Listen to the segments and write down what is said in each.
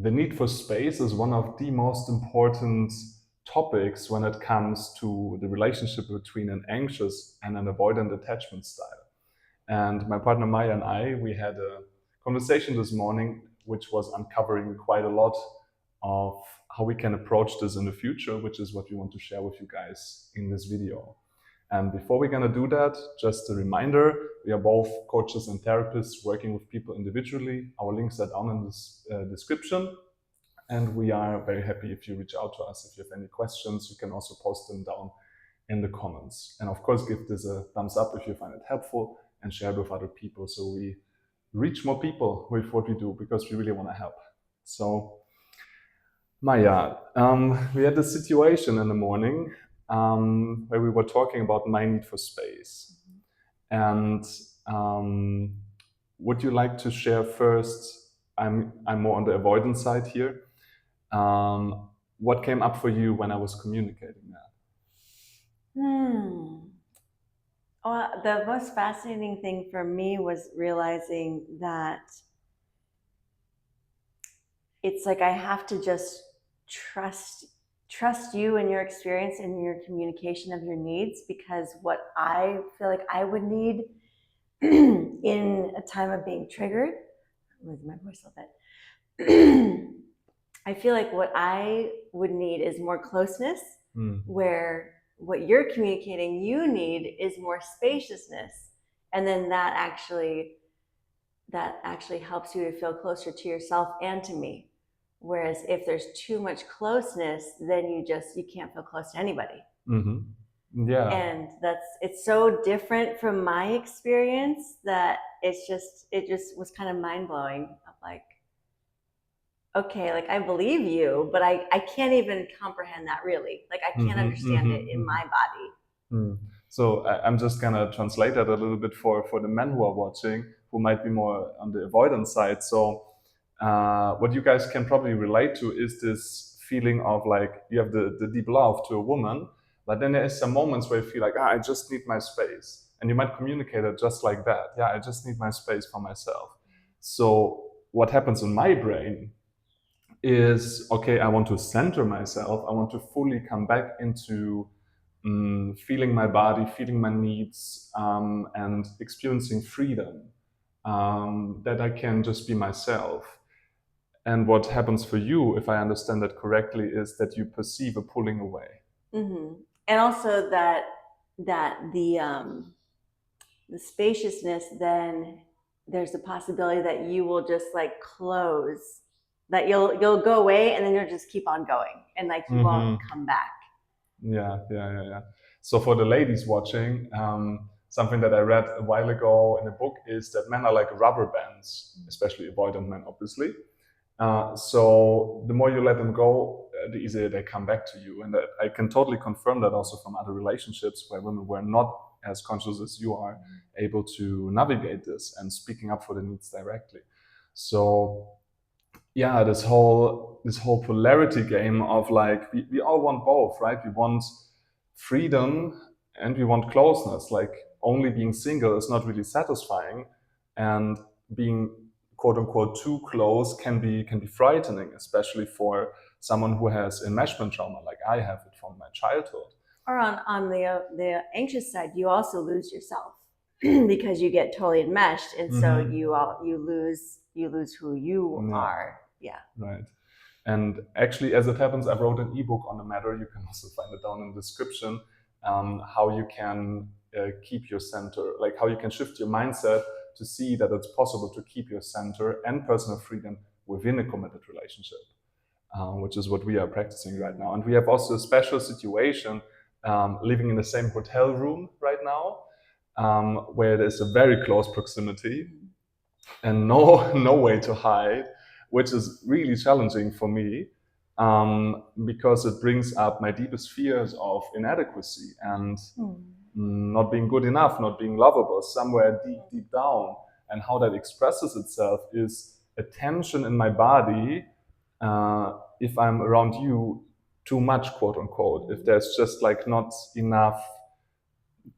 the need for space is one of the most important topics when it comes to the relationship between an anxious and an avoidant attachment style. And my partner Maya and I, we had a conversation this morning which was uncovering quite a lot of how we can approach this in the future, which is what we want to share with you guys in this video. And before we're going to do that, just a reminder, we are both coaches and therapists working with people individually. Our links are down in this description. And we are very happy if you reach out to us. If you have any questions, you can also post them down in the comments. And of course, give this a thumbs up if you find it helpful and share it with other people so we reach more people with what we do, because we really want to help. So, Maya, we had a situation in the morning where we were talking about my need for space. And would you like to share first? I'm more on the avoidance side here. What came up for you when I was communicating that? Well, the most fascinating thing for me was realizing that it's like I have to just trust you and your experience and your communication of your needs, because what I feel like I would need in a time of being triggered, I'm losing my voice a little bit. I feel like what I would need is more closeness, where what you're communicating you need is more spaciousness. And then that actually helps you to feel closer to yourself and to me. Whereas if there's too much closeness, then you can't feel close to anybody. Yeah. And it's so different from my experience that it just was kind of mind-blowing of like, okay, like I believe you, but I can't even comprehend that really. Like I can't understand it in my body. So I'm just gonna translate that a little bit for the men who are watching, who might be more on the avoidance side. So what you guys can probably relate to is this feeling of like you have the deep love to a woman, but then there is some moments where you feel like, I just need my space. And you might communicate it just like that. Yeah, I just need my space for myself. So what happens in my brain is, okay, I want to center myself. I want to fully come back into feeling my body, feeling my needs, and experiencing freedom, that I can just be myself. And what happens for you, if I understand that correctly, is that you perceive a pulling away. And also that the spaciousness, then there's the possibility that you will just like close, that you'll go away and then you'll just keep on going and like you won't come back. Yeah. So for the ladies watching, something that I read a while ago in a book is that men are like rubber bands, especially avoidant men, obviously. So the more you let them go, the easier they come back to you. And I can totally confirm that also from other relationships where women were not as conscious as you are, able to navigate this and speaking up for the needs directly. So yeah, this whole polarity game of like, we all want both, right? We want freedom and we want closeness. Like only being single is not really satisfying, and being quote unquote too close can be frightening, especially for someone who has enmeshment trauma like I have it from my childhood. Or on the anxious side, you also lose yourself because you get totally enmeshed, and so you lose who you are. Yeah. Right. And actually, as it happens, I wrote an ebook on the matter. You can also find it down in the description. How you can keep your center, like how you can shift your mindset to see that it's possible to keep your center and personal freedom within a committed relationship, which is what we are practicing right now. And we have also a special situation living in the same hotel room right now, where there's a very close proximity and no way to hide, which is really challenging for me, because it brings up my deepest fears of inadequacy and not being good enough, not being lovable, somewhere deep down. And how that expresses itself is a tension in my body if I'm around you too much, quote unquote, if there's just like not enough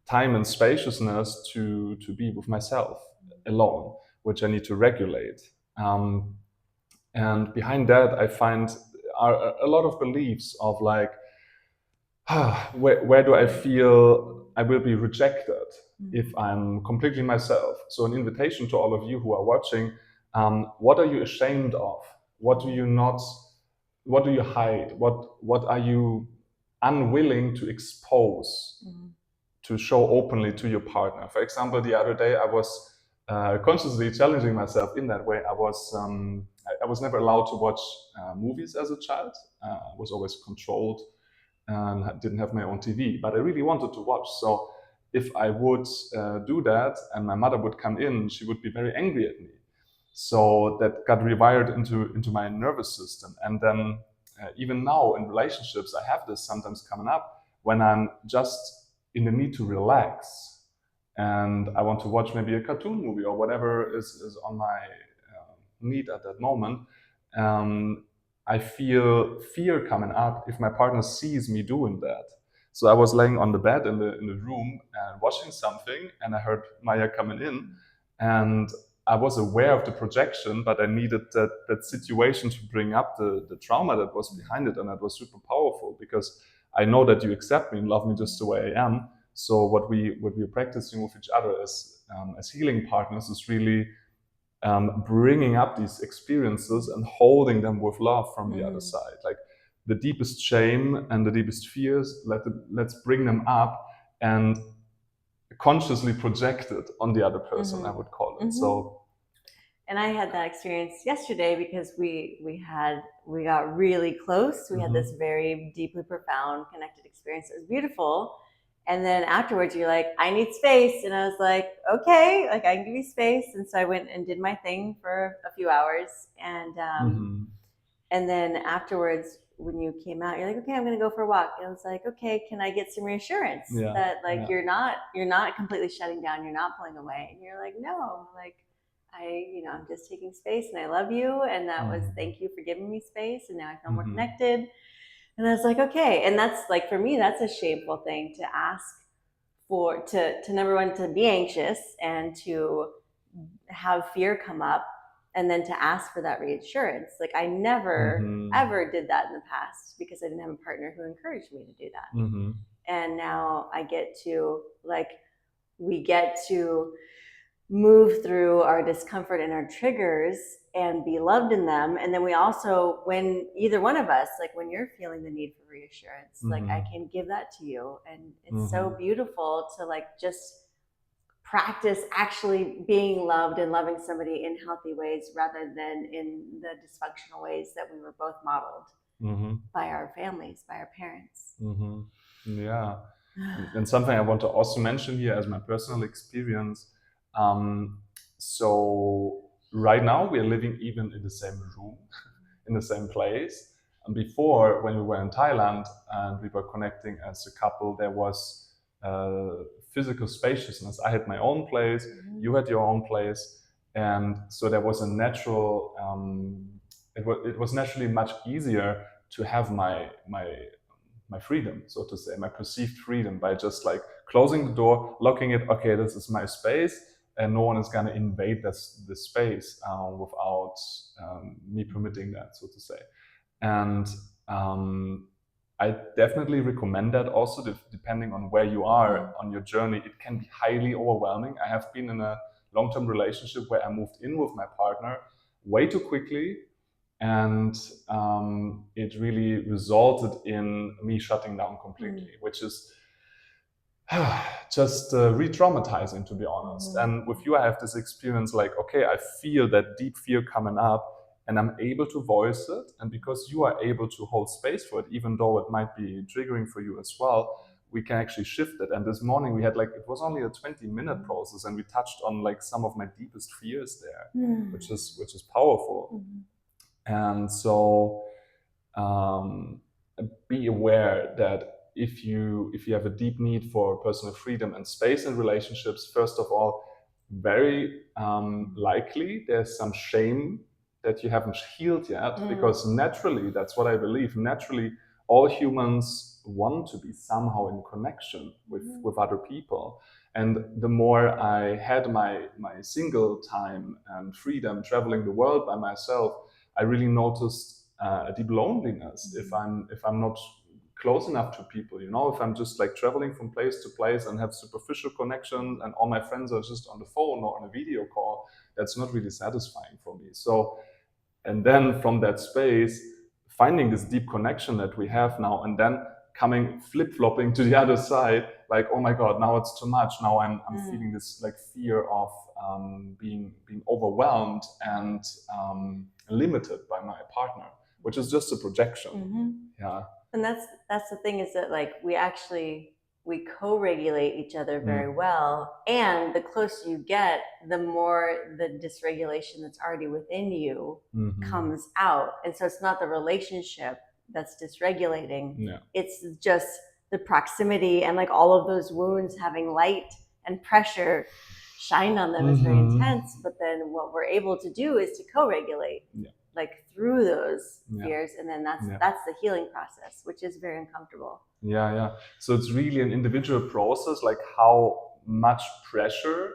time and spaciousness to be with myself alone, which I need to regulate. And behind that, I find are a lot of beliefs of like, where do I feel I will be rejected if I'm completely myself? So an invitation to all of you who are watching, what are you ashamed of? What do you not, what do you hide? What are you unwilling to expose, to show openly to your partner? For example, the other day I was consciously challenging myself in that way. I was never allowed to watch movies as a child. I was always controlled and didn't have my own TV, but I really wanted to watch. So if I would do that and my mother would come in, she would be very angry at me. So that got rewired into my nervous system. And then even now in relationships, I have this sometimes coming up when I'm just in the need to relax and I want to watch maybe a cartoon movie or whatever is on my need at that moment. I feel fear coming up if my partner sees me doing that. So I was laying on the bed in the room and watching something, and I heard Maya coming in, and I was aware of the projection, but I needed that situation to bring up the trauma that was behind it, and that was super powerful because I know that you accept me and love me just the way I am. So what we're practicing with each other as healing partners is really bringing up these experiences and holding them with love from the other side. Like the deepest shame and the deepest fears, let's bring them up and consciously project it on the other person, I would call it. So. And I had that experience yesterday because we got really close. We had this very deeply profound connected experience. It was beautiful. And then afterwards you're like, I need space. And I was like, okay, like I can give you space. And so I went and did my thing for a few hours. And and then afterwards, when you came out, you're like, okay, I'm gonna go for a walk. And I was like, okay, can I get some reassurance that like you're not completely shutting down, you're not pulling away? And you're like, no, like I'm just taking space and I love you. And that was, thank you for giving me space. And now I feel more connected. And I was like, okay. And that's like, for me, that's a shameful thing to ask for, to number one, to be anxious and to have fear come up, and then to ask for that reassurance. Like I never, ever did that in the past because I didn't have a partner who encouraged me to do that. And now I get to, like, we get to move through our discomfort and our triggers and be loved in them. And then we also, when either one of us, like when you're feeling the need for reassurance, like I can give that to you. And it's so beautiful to like just practice actually being loved and loving somebody in healthy ways rather than in the dysfunctional ways that we were both modeled by our families, by our parents. Yeah. And something I want to also mention here as my personal experience. So right now we are living even in the same room, in the same place. And before, when we were in Thailand and we were connecting as a couple, there was physical spaciousness. I had my own place, you had your own place, and so there was a natural. It was naturally much easier to have my freedom, so to say, my perceived freedom, by just like closing the door, locking it. Okay, this is my space, and no one is going to invade this space without me permitting that, so to say. And I definitely recommend that also, depending on where you are on your journey. It can be highly overwhelming. I have been in a long-term relationship where I moved in with my partner way too quickly, and it really resulted in me shutting down completely, which is just re-traumatizing, to be honest. And with you, I have this experience like, okay, I feel that deep fear coming up, and I'm able to voice it. And because you are able to hold space for it, even though it might be triggering for you as well, we can actually shift it. And this morning we had like, it was only a 20-minute process, and we touched on like some of my deepest fears there, which is powerful. And so be aware that if you have a deep need for personal freedom and space in relationships, first of all, very likely there's some shame that you haven't healed yet, because naturally, that's what I believe, naturally all humans want to be somehow in connection with other people. And the more I had my single time and freedom traveling the world by myself, I really noticed a deep loneliness if I'm not close enough to people, you know, if I'm just like traveling from place to place and have superficial connections and all my friends are just on the phone or on a video call, that's not really satisfying for me. So, and then from that space, finding this deep connection that we have now, and then coming flip-flopping to the other side, like, oh my God, now it's too much. Now I'm feeling this like fear of being overwhelmed and limited by my partner, which is just a projection. Yeah. And that's the thing, is that like we co-regulate each other very well, and the closer you get, the more the dysregulation that's already within you comes out. And so it's not the relationship that's dysregulating, it's just the proximity and like all of those wounds having light and pressure shined on them is very intense. But then what we're able to do is to co-regulate like through those fears, and then that's the healing process, which is very uncomfortable. So it's really an individual process, like how much pressure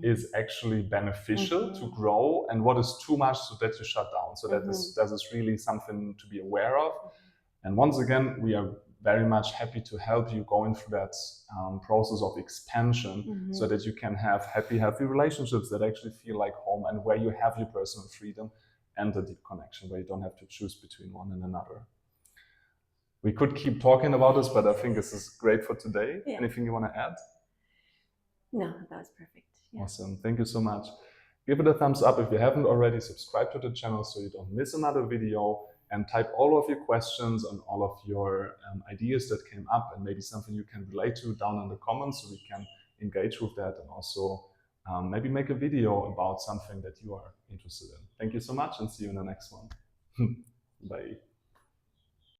is actually beneficial to grow and what is too much so that you shut down. So that is really something to be aware of. And once again, we are very much happy to help you going through that process of expansion, so that you can have happy, healthy relationships that actually feel like home, and where you have your personal freedom and a deep connection, where you don't have to choose between one and another. We could keep talking about this, but I think this is great for today. Anything you want to add? No, that was perfect. Awesome. Thank you so much. Give it a thumbs up if you haven't already. Subscribe to the channel so you don't miss another video, and type all of your questions and all of your ideas that came up, and maybe something you can relate to down in the comments, so we can engage with that, and also maybe make a video about something that you are interested in. Thank you so much, and see you in the next one. Bye.